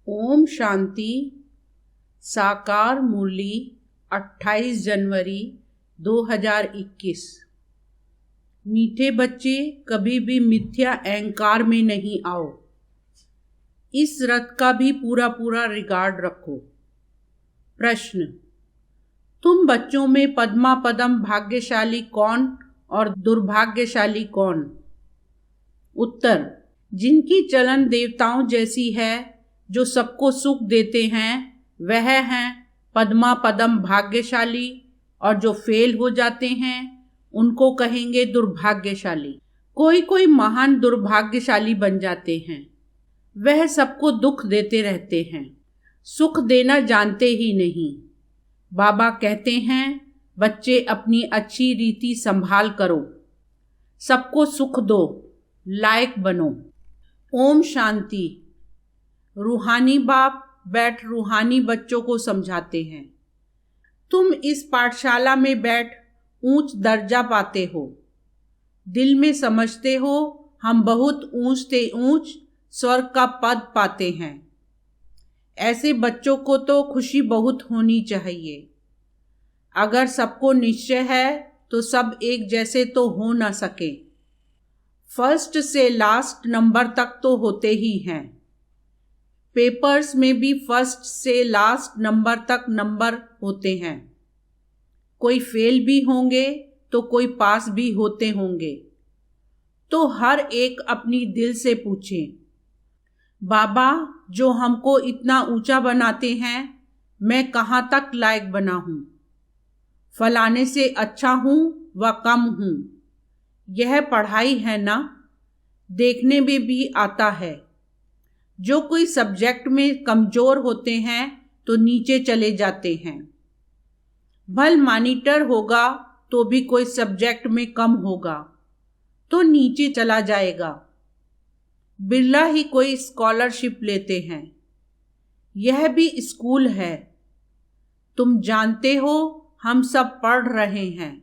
ओम शांति। साकार मुरली 28 जनवरी 2021। मीठे बच्चे, कभी भी मिथ्या अहंकार में नहीं आओ। इस रथ का भी पूरा पूरा रिकॉर्ड रखो। प्रश्न: तुम बच्चों में पद्मा पदम भाग्यशाली कौन और दुर्भाग्यशाली कौन? उत्तर: जिनकी चलन देवताओं जैसी है, जो सबको सुख देते हैं, वह हैं पद्मा पदम भाग्यशाली, और जो फेल हो जाते हैं उनको कहेंगे दुर्भाग्यशाली। कोई कोई महान दुर्भाग्यशाली बन जाते हैं। वह सबको दुख देते रहते हैं, सुख देना जानते ही नहीं। बाबा कहते हैं, बच्चे अपनी अच्छी रीति संभाल करो, सबको सुख दो, लायक बनो। ओम शांति। रूहानी बाप बैठ रूहानी बच्चों को समझाते हैं। तुम इस पाठशाला में बैठ ऊंच दर्जा पाते हो। दिल में समझते हो हम बहुत ऊंच से ऊंच स्वर्ग का पद पाते हैं। ऐसे बच्चों को तो खुशी बहुत होनी चाहिए। अगर सबको निश्चय है तो सब एक जैसे तो हो ना सके। फर्स्ट से लास्ट नंबर तक तो होते ही हैं। पेपर्स में भी फर्स्ट से लास्ट नंबर तक नंबर होते हैं। कोई फेल भी होंगे तो कोई पास भी होते होंगे। तो हर एक अपनी दिल से पूछे, बाबा जो हमको इतना ऊंचा बनाते हैं, मैं कहाँ तक लायक बना हूँ? फलाने से अच्छा हूँ व कम हूँ? यह पढ़ाई है ना, देखने में भी आता है। जो कोई सब्जेक्ट में कमजोर होते हैं तो नीचे चले जाते हैं। भल मॉनिटर होगा तो भी कोई सब्जेक्ट में कम होगा तो नीचे चला जाएगा। बिरला ही कोई स्कॉलरशिप लेते हैं। यह भी स्कूल है। तुम जानते हो हम सब पढ़ रहे हैं।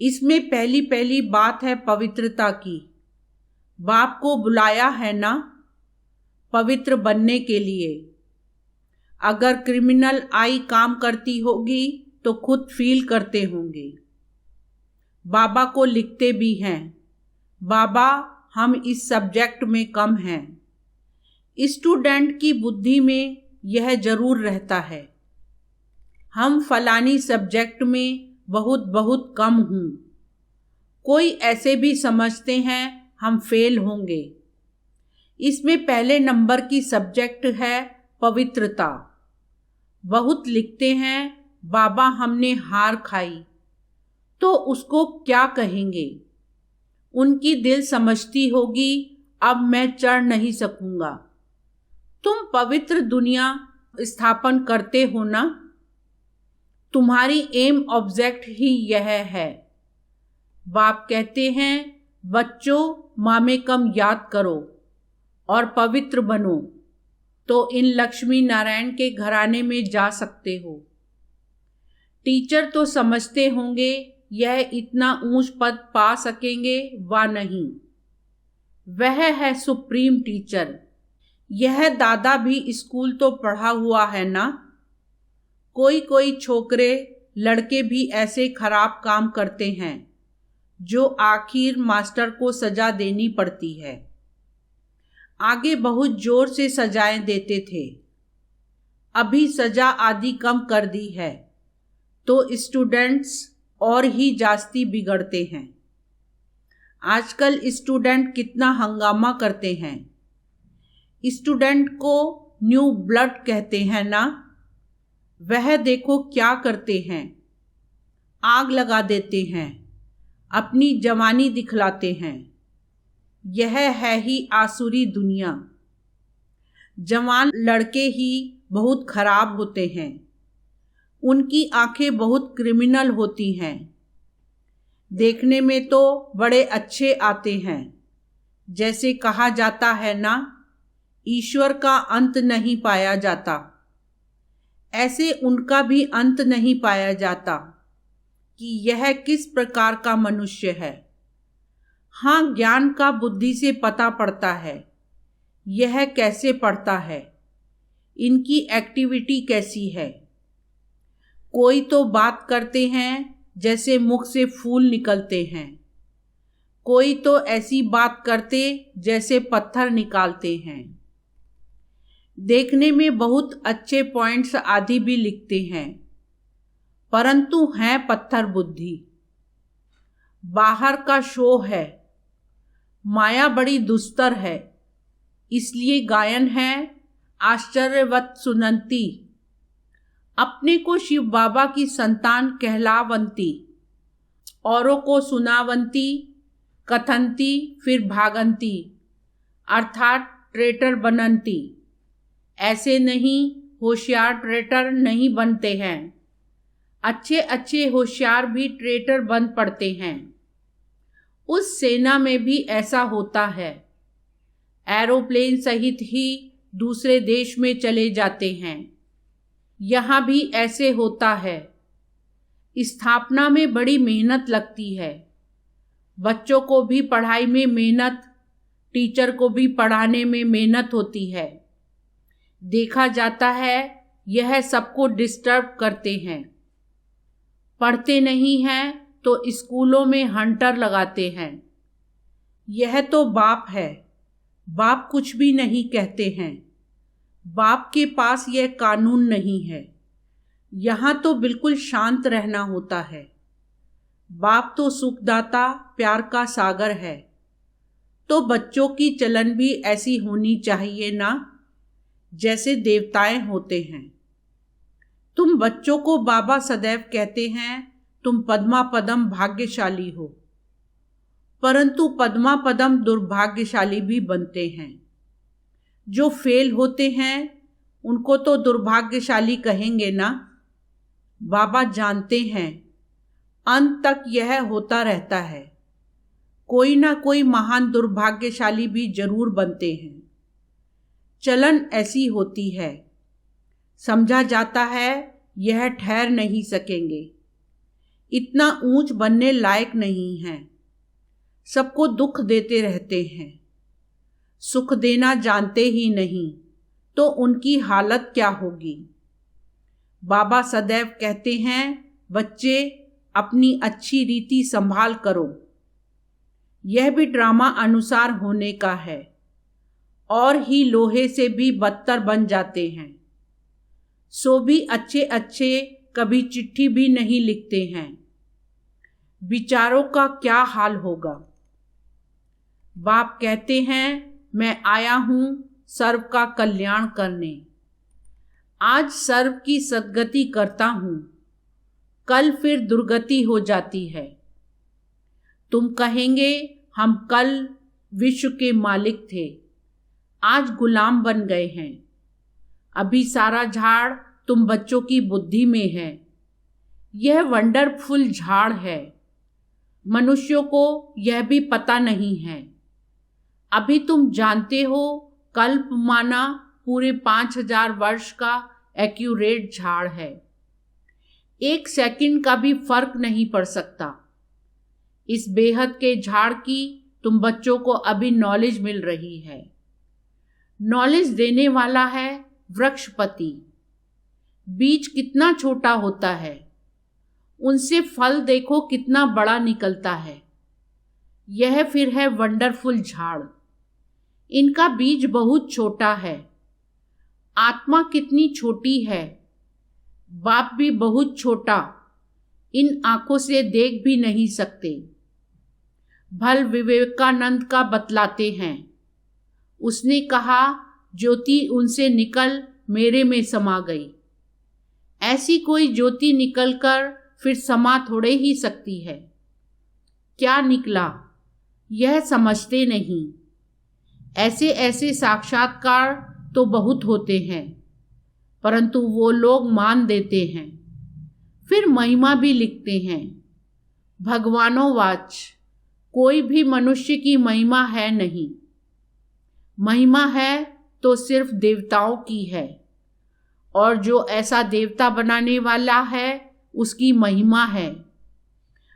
इसमें पहली पहली बात है पवित्रता की। बाप को बुलाया है ना पवित्र बनने के लिए। अगर क्रिमिनल आई काम करती होगी तो खुद फील करते होंगे। बाबा को लिखते भी हैं, बाबा हम इस सब्जेक्ट में कम हैं। स्टूडेंट की बुद्धि में यह जरूर रहता है, हम फलानी सब्जेक्ट में बहुत बहुत कम हूँ। कोई ऐसे भी समझते हैं हम फेल होंगे। इसमें पहले नंबर की सब्जेक्ट है पवित्रता। बहुत लिखते हैं, बाबा हमने हार खाई, तो उसको क्या कहेंगे? उनकी दिल समझती होगी, अब मैं चढ़ नहीं सकूंगा। तुम पवित्र दुनिया स्थापन करते हो ना, तुम्हारी एम ऑब्जेक्ट ही यह है। बाप कहते हैं, बच्चों मामे कम याद करो और पवित्र बनो, तो इन लक्ष्मी नारायण के घराने में जा सकते हो। टीचर तो समझते होंगे यह इतना ऊंच पद पा सकेंगे व नहीं। वह है सुप्रीम टीचर। यह दादा भी स्कूल तो पढ़ा हुआ है ना। कोई कोई छोकरे लड़के भी ऐसे खराब काम करते हैं जो आखिर मास्टर को सजा देनी पड़ती है। आगे बहुत जोर से सजाएं देते थे, अभी सजा आदि कम कर दी है तो स्टूडेंट्स और ही जास्ती बिगड़ते हैं। आजकल स्टूडेंट कितना हंगामा करते हैं। स्टूडेंट को न्यू ब्लड कहते हैं ना। वह देखो क्या करते हैं, आग लगा देते हैं, अपनी जवानी दिखलाते हैं। यह है ही आसुरी दुनिया। जवान लड़के ही बहुत खराब होते हैं। उनकी आंखें बहुत क्रिमिनल होती हैं। देखने में तो बड़े अच्छे आते हैं। जैसे कहा जाता है ना, ईश्वर का अंत नहीं पाया जाता। ऐसे उनका भी अंत नहीं पाया जाता कि यह किस प्रकार का मनुष्य है। हाँ, ज्ञान का बुद्धि से पता पड़ता है। यह कैसे पड़ता है? इनकी एक्टिविटी कैसी है। कोई तो बात करते हैं जैसे मुख से फूल निकलते हैं, कोई तो ऐसी बात करते जैसे पत्थर निकालते हैं। देखने में बहुत अच्छे पॉइंट्स आदि भी लिखते हैं, परंतु हैं पत्थर बुद्धि। बाहर का शो है, माया बड़ी दुस्तर है, इसलिए गायन है आश्चर्यवत सुनंती। अपने को शिव बाबा की संतान कहलावंती, औरों को सुनावंती, कथंती फिर भागंती, अर्थात ट्रेटर बनंती। ऐसे नहीं, होशियार ट्रेटर नहीं बनते हैं, अच्छे अच्छे होशियार भी ट्रेटर बन पड़ते हैं। उस सेना में भी ऐसा होता है, एरोप्लेन सहित ही दूसरे देश में चले जाते हैं। यहाँ भी ऐसे होता है। स्थापना में बड़ी मेहनत लगती है, बच्चों को भी पढ़ाई में मेहनत, टीचर को भी पढ़ाने में मेहनत होती है। देखा जाता है यह सबको डिस्टर्ब करते हैं। पढ़ते नहीं हैं तो स्कूलों में हंटर लगाते हैं। यह तो बाप है, बाप कुछ भी नहीं कहते हैं। बाप के पास यह कानून नहीं है। यहाँ तो बिल्कुल शांत रहना होता है। बाप तो सुखदाता, प्यार का सागर है, तो बच्चों की चलन भी ऐसी होनी चाहिए ना, जैसे देवताएं होते हैं। तुम बच्चों को बाबा सदैव कहते हैं तुम पद्मा पदम भाग्यशाली हो, परंतु पद्मा पदम दुर्भाग्यशाली भी बनते हैं। जो फेल होते हैं उनको तो दुर्भाग्यशाली कहेंगे ना। बाबा जानते हैं अंत तक यह होता रहता है, कोई ना कोई महान दुर्भाग्यशाली भी जरूर बनते हैं। चलन ऐसी होती है, समझा जाता है यह ठहर नहीं सकेंगे, इतना ऊंच बनने लायक नहीं है, सबको दुख देते रहते हैं, सुख देना जानते ही नहीं, तो उनकी हालत क्या होगी। बाबा सदैव कहते हैं बच्चे अपनी अच्छी रीति संभाल करो। यह भी ड्रामा अनुसार होने का है, और ही लोहे से भी बदतर बन जाते हैं। सो भी अच्छे अच्छे कभी चिट्ठी भी नहीं लिखते हैं। विचारों का क्या हाल होगा। बाप कहते हैं मैं आया हूं सर्व का कल्याण करने। आज सर्व की सद्गति करता हूं, कल फिर दुर्गति हो जाती है। तुम कहेंगे हम कल विश्व के मालिक थे, आज गुलाम बन गए हैं। अभी सारा झाड़ तुम बच्चों की बुद्धि में है। यह वंडरफुल झाड़ है, मनुष्यों को यह भी पता नहीं है। अभी तुम जानते हो कल्प माना पूरे 5000 वर्ष का एक्यूरेट झाड़ है। 1 सेकंड का भी फर्क नहीं पड़ सकता। इस बेहद के झाड़ की तुम बच्चों को अभी नॉलेज मिल रही है। नॉलेज देने वाला है वृक्षपति। बीज कितना छोटा होता है, उनसे फल देखो कितना बड़ा निकलता है। यह फिर है वंडरफुल झाड़। इनका बीज बहुत छोटा है। आत्मा कितनी छोटी है, बाप भी बहुत छोटा, इन आंखों से देख भी नहीं सकते। भल विवेकानंद का बतलाते हैं। उसने कहा ज्योति उनसे निकल मेरे में समा गई। ऐसी कोई ज्योति निकलकर फिर समा थोड़े ही सकती है। क्या निकला यह समझते नहीं। ऐसे ऐसे साक्षात्कार तो बहुत होते हैं, परंतु वो लोग मान देते हैं, फिर महिमा भी लिखते हैं। भगवानोवाच कोई भी मनुष्य की महिमा है नहीं। महिमा है तो सिर्फ देवताओं की है, और जो ऐसा देवता बनाने वाला है उसकी महिमा है।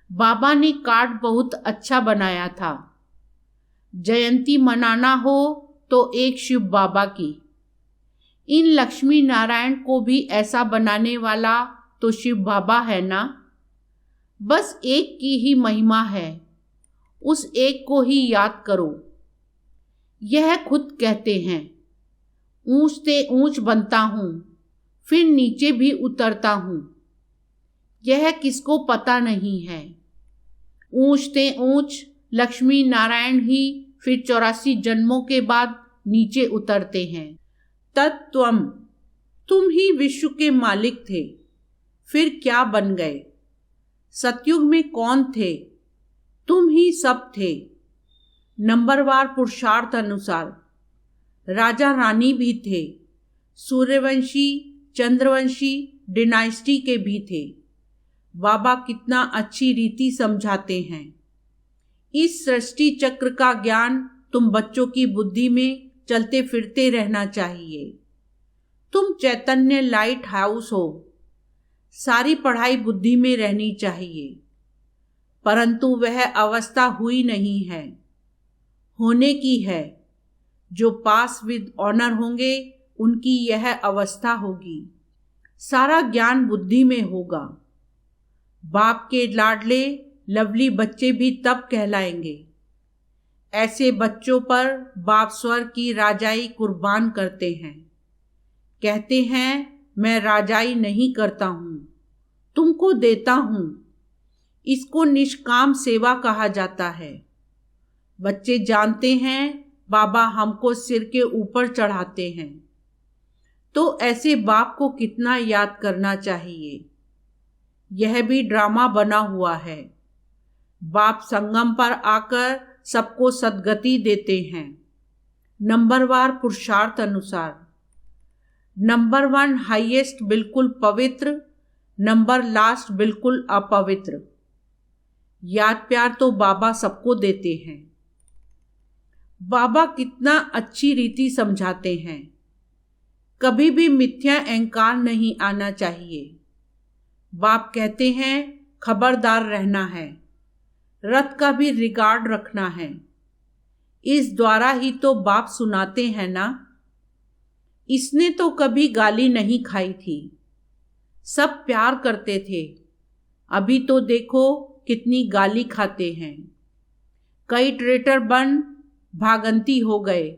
बाबा ने कार्ड बहुत अच्छा बनाया था। जयंती मनाना हो तो एक शिव बाबा की। इन लक्ष्मी नारायण को भी ऐसा बनाने वाला तो शिव बाबा है ना। बस एक की ही महिमा है, उस एक को ही याद करो। यह खुद कहते हैं, ऊंच से ऊंच बनता हूं, फिर नीचे भी उतरता हूं। यह किसको पता नहीं है। ऊंच से ऊंच लक्ष्मी नारायण ही फिर 84 जन्मों के बाद नीचे उतरते हैं। तत्त्वम, तुम ही विश्व के मालिक थे, फिर क्या बन गए। सतयुग में कौन थे, तुम ही सब थे। नंबरवार पुरुषार्थ अनुसार राजा रानी भी थे, सूर्यवंशी चंद्रवंशी डिनाइस्टी के भी थे। बाबा कितना अच्छी रीति समझाते हैं। इस सृष्टि चक्र का ज्ञान तुम बच्चों की बुद्धि में चलते फिरते रहना चाहिए। तुम चैतन्य लाइट हाउस हो, सारी पढ़ाई बुद्धि में रहनी चाहिए, परंतु वह अवस्था हुई नहीं है, होने की है। जो पास विद ऑनर होंगे उनकी यह अवस्था होगी। सारा ज्ञान बुद्धि में होगा। बाप के लाडले लवली बच्चे भी तब कहलाएंगे। ऐसे बच्चों पर बाप स्वर्ग की राजाई कुर्बान करते हैं। कहते हैं, मैं राजाई नहीं करता हूँ, तुमको देता हूँ। इसको निष्काम सेवा कहा जाता है। बच्चे जानते हैं बाबा हमको सिर के ऊपर चढ़ाते हैं, तो ऐसे बाप को कितना याद करना चाहिए। यह भी ड्रामा बना हुआ है। बाप संगम पर आकर सबको सद्गति देते हैं, नंबरवार पुरुषार्थ अनुसार। नंबर 1 हाईएस्ट बिल्कुल पवित्र, नंबर लास्ट बिल्कुल अपवित्र। याद प्यार तो बाबा सबको देते हैं। बाबा कितना अच्छी रीति समझाते हैं। कभी भी मिथ्या अहंकार नहीं आना चाहिए। बाप कहते हैं, खबरदार रहना है, रथ का भी रिगार्ड रखना है। इस द्वारा ही तो बाप सुनाते हैं ना। इसने तो कभी गाली नहीं खाई थी, सब प्यार करते थे। अभी तो देखो कितनी गाली खाते हैं। कई ट्रेटर बन भागंती हो गए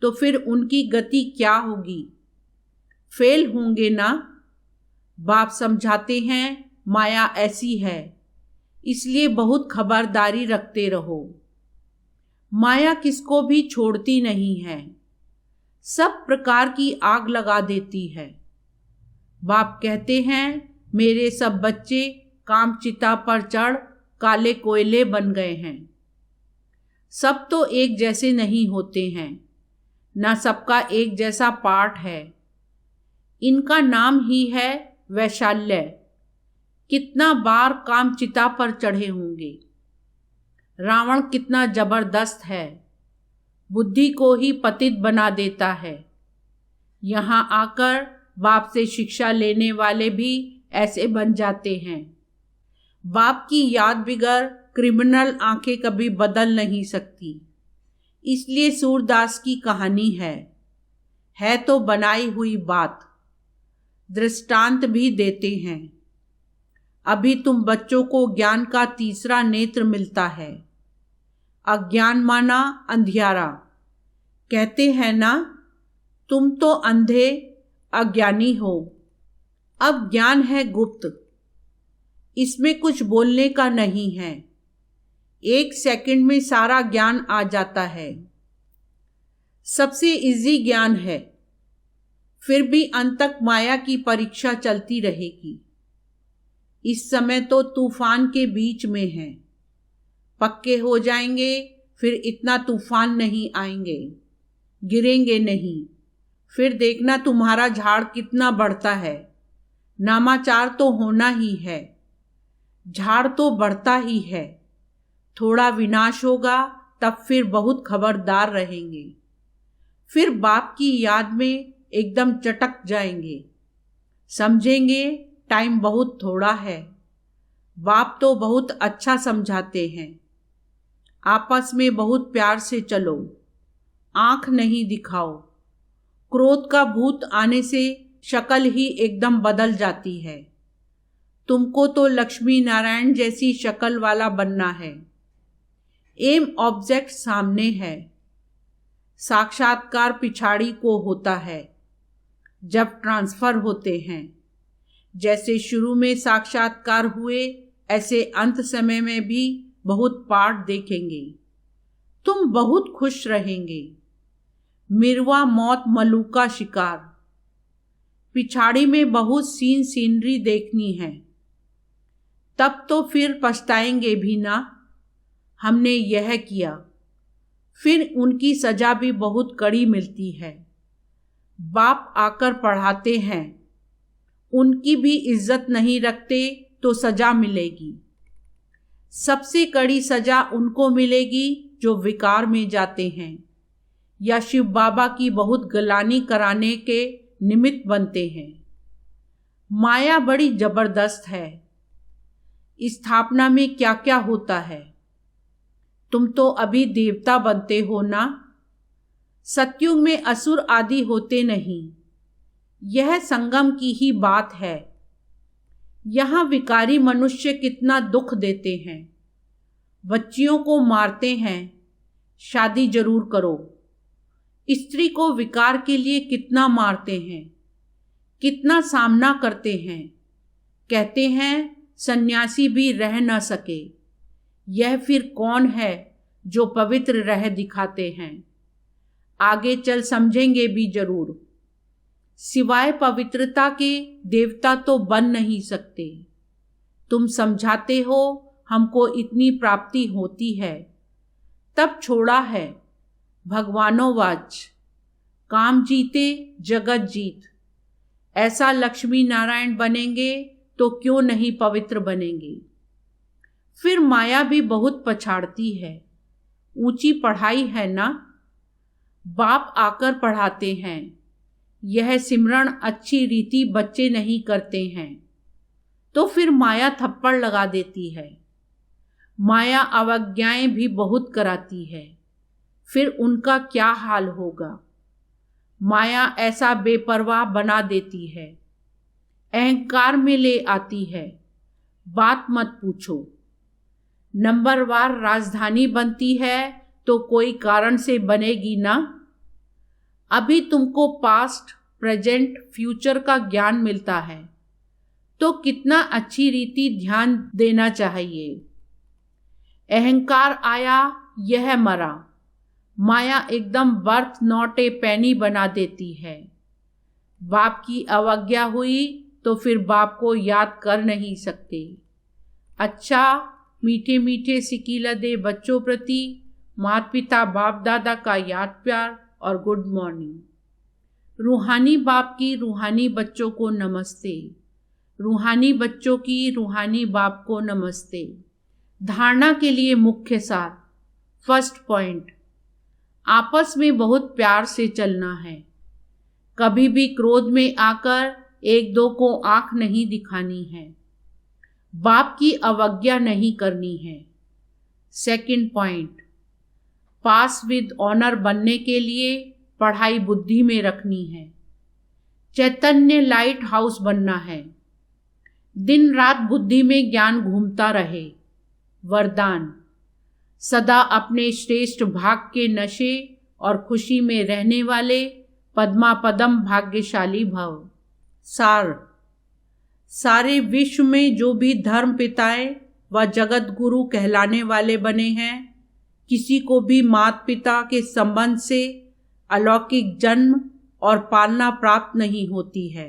तो फिर उनकी गति क्या होगी, फेल होंगे ना। बाप समझाते हैं, माया ऐसी है, इसलिए बहुत खबरदारी रखते रहो। माया किसको भी छोड़ती नहीं है, सब प्रकार की आग लगा देती है। बाप कहते हैं, मेरे सब बच्चे काम चिता पर चढ़ काले कोयले बन गए हैं। सब तो एक जैसे नहीं होते हैं, ना सबका एक जैसा पाठ है। इनका नाम ही है वैशाल्य। कितना बार काम चिता पर चढ़े होंगे। रावण कितना जबरदस्त है, बुद्धि को ही पतित बना देता है। यहाँ आकर बाप से शिक्षा लेने वाले भी ऐसे बन जाते हैं। बाप की याद बिगर क्रिमिनल आंखें कभी बदल नहीं सकती। इसलिए सूरदास की कहानी है तो बनाई हुई बात। दृष्टांत भी देते हैं। अभी तुम बच्चों को ज्ञान का तीसरा नेत्र मिलता है। अज्ञान माना अंधियारा। कहते हैं ना, तुम तो अंधे अज्ञानी हो। अब ज्ञान है गुप्त, इसमें कुछ बोलने का नहीं है। 1 सेकंड में सारा ज्ञान आ जाता है। सबसे इजी ज्ञान है, फिर भी अंत तक माया की परीक्षा चलती रहेगी। इस समय तो तूफान के बीच में है, पक्के हो जाएंगे फिर इतना तूफान नहीं आएंगे, गिरेंगे नहीं। फिर देखना तुम्हारा झाड़ कितना बढ़ता है। नामाचार तो होना ही है, झाड़ तो बढ़ता ही है। थोड़ा विनाश होगा तब फिर बहुत खबरदार रहेंगे। फिर बाप की याद में एकदम चटक जाएंगे, समझेंगे टाइम बहुत थोड़ा है। बाप तो बहुत अच्छा समझाते हैं। आपस में बहुत प्यार से चलो, आंख नहीं दिखाओ। क्रोध का भूत आने से शक्ल ही एकदम बदल जाती है। तुमको तो लक्ष्मी नारायण जैसी शक्ल वाला बनना है। एम ऑब्जेक्ट सामने है, साक्षात्कार पिछाड़ी को होता है जब ट्रांसफर होते हैं। जैसे शुरू में साक्षात्कार हुए, ऐसे अंत समय में भी बहुत पाठ देखेंगे। तुम बहुत खुश रहेंगे। मिरवा मौत मलूका शिकार। पिछाड़ी में बहुत सीनरी देखनी है। तब तो फिर पछताएंगे भी ना, हमने यह किया। फिर उनकी सजा भी बहुत कड़ी मिलती है। बाप आकर पढ़ाते हैं, उनकी भी इज्जत नहीं रखते तो सजा मिलेगी। सबसे कड़ी सजा उनको मिलेगी जो विकार में जाते हैं या शिव बाबा की बहुत गलानी कराने के निमित्त बनते हैं। माया बड़ी जबरदस्त है। स्थापना में क्या क्या होता है। तुम तो अभी देवता बनते हो ना। सतयुग में असुर आदि होते नहीं। यह संगम की ही बात है। यहाँ विकारी मनुष्य कितना दुख देते हैं। बच्चियों को मारते हैं। शादी जरूर करो। स्त्री को विकार के लिए कितना मारते हैं, कितना सामना करते हैं। कहते हैं सन्यासी भी रह न सके। यह फिर कौन है जो पवित्र रह दिखाते हैं। आगे चल समझेंगे भी जरूर। सिवाय पवित्रता के देवता तो बन नहीं सकते। तुम समझाते हो हमको इतनी प्राप्ति होती है, तब छोड़ा है भगवानोवाच। काम जीते जगत जीत। ऐसा लक्ष्मी नारायण बनेंगे तो क्यों नहीं पवित्र बनेंगे। फिर माया भी बहुत पछाड़ती है। ऊंची पढ़ाई है ना, बाप आकर पढ़ाते हैं। यह सिमरण अच्छी रीति बच्चे नहीं करते हैं तो फिर माया थप्पड़ लगा देती है। माया अवज्ञाएं भी बहुत कराती है। फिर उनका क्या हाल होगा। माया ऐसा बेपरवाह बना देती है, अहंकार में ले आती है। बात मत पूछो। नंबरवार राजधानी बनती है तो कोई कारण से बनेगी ना। अभी तुमको पास्ट, प्रेजेंट, फ्यूचर का ज्ञान मिलता है तो कितना अच्छी रीति ध्यान देना चाहिए। अहंकार आया, यह मरा। माया एकदम वर्थ नॉट ए पेनी बना देती है। बाप की अवज्ञा हुई तो फिर बाप को याद कर नहीं सकते। अच्छा, मीठे मीठे सिकीला दे बच्चों प्रति माता पिता बाप दादा का याद प्यार और गुड मॉर्निंग। रूहानी बाप की रूहानी बच्चों को नमस्ते। रूहानी बच्चों की रूहानी बाप को नमस्ते। धारणा के लिए मुख्य सार। फर्स्ट पॉइंट, आपस में बहुत प्यार से चलना है। कभी भी क्रोध में आकर एक दो को आंख नहीं दिखानी है। बाप की अवज्ञा नहीं करनी है। Second point, pass with honour बनने के लिए पढ़ाई बुद्धि में रखनी है। चैतन्य लाइट हाउस बनना है। दिन रात बुद्धि में ज्ञान घूमता रहे। वरदान, सदा अपने श्रेष्ठ भाग के नशे और खुशी में रहने वाले पद्मा पदम भाग्यशाली भव। सार, सारे विश्व में जो भी धर्म पिताएं व जगत गुरु कहलाने वाले बने हैं, किसी को भी माता पिता के संबंध से अलौकिक जन्म और पालना प्राप्त नहीं होती है।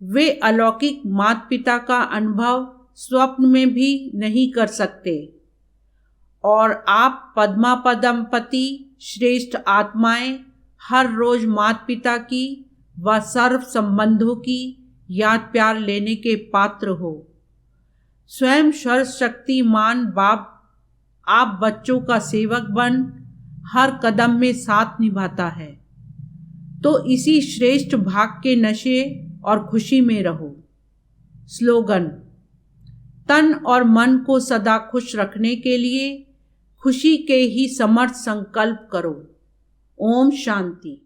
वे अलौकिक माता पिता का अनुभव स्वप्न में भी नहीं कर सकते। और आप पद्मा पदमपति श्रेष्ठ आत्माएं हर रोज माता पिता की व सर्व संबंधों की याद प्यार लेने के पात्र हो। स्वयं सर्वशक्तिमान बाप आप बच्चों का सेवक बन हर कदम में साथ निभाता है। तो इसी श्रेष्ठ भाग के नशे और खुशी में रहो। स्लोगन, तन और मन को सदा खुश रखने के लिए खुशी के ही समर्थ संकल्प करो। ओम शांति।